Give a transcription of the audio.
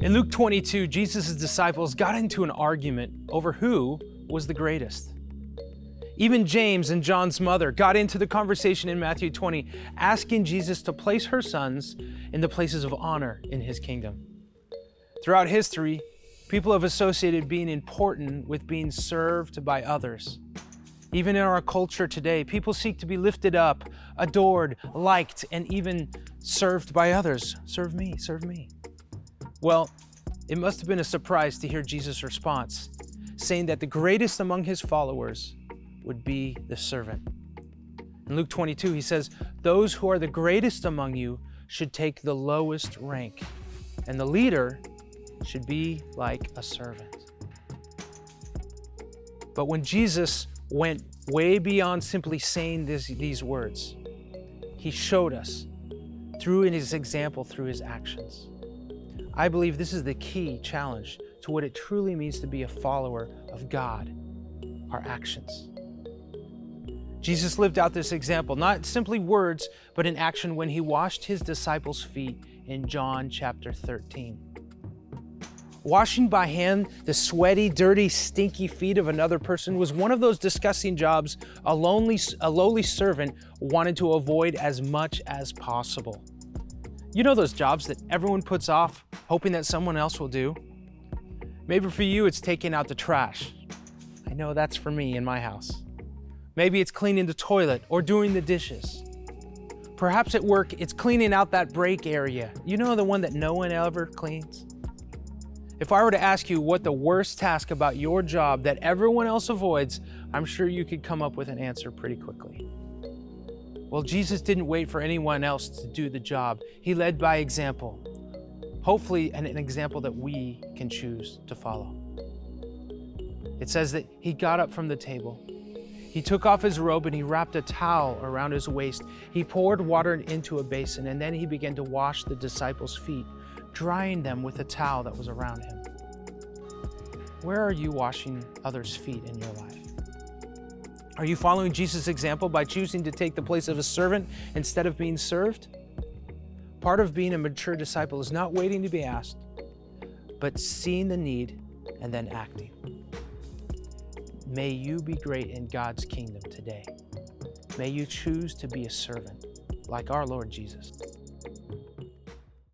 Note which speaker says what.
Speaker 1: In Luke 22, Jesus' disciples got into an argument over who was the greatest. Even James and John's mother got into the conversation in Matthew 20, asking Jesus to place her sons in the places of honor in his kingdom. Throughout history, people have associated being important with being served by others. Even in our culture today, people seek to be lifted up, adored, liked, and even served by others. Serve me, serve me. Well, it must have been a surprise to hear Jesus' response, saying that the greatest among his followers would be the servant. In Luke 22, he says, "Those who are the greatest among you should take the lowest rank, and the leader should be like a servant." But when Jesus went way beyond simply saying these words, he showed us through his example, through his actions. I believe this is the key challenge to what it truly means to be a follower of God, our actions. Jesus lived out this example, not simply words, but in action when he washed his disciples' feet in John chapter 13. Washing by hand the sweaty, dirty, stinky feet of another person was one of those disgusting jobs a lowly servant wanted to avoid as much as possible. You know those jobs that everyone puts off, hoping that someone else will do? Maybe for you, it's taking out the trash. I know that's for me in my house. Maybe it's cleaning the toilet or doing the dishes. Perhaps at work, it's cleaning out that break area. You know, the one that no one ever cleans? If I were to ask you what the worst task about your job that everyone else avoids, I'm sure you could come up with an answer pretty quickly. Well, Jesus didn't wait for anyone else to do the job. He led by example. Hopefully, an example that we can choose to follow. It says that he got up from the table. He took off his robe and he wrapped a towel around his waist. He poured water into a basin, and then he began to wash the disciples' feet, drying them with the towel that was around him. Where are you washing others' feet in your life? Are you following Jesus' example by choosing to take the place of a servant instead of being served? Part of being a mature disciple is not waiting to be asked, but seeing the need and then acting. May you be great in God's kingdom today. May you choose to be a servant like our Lord Jesus.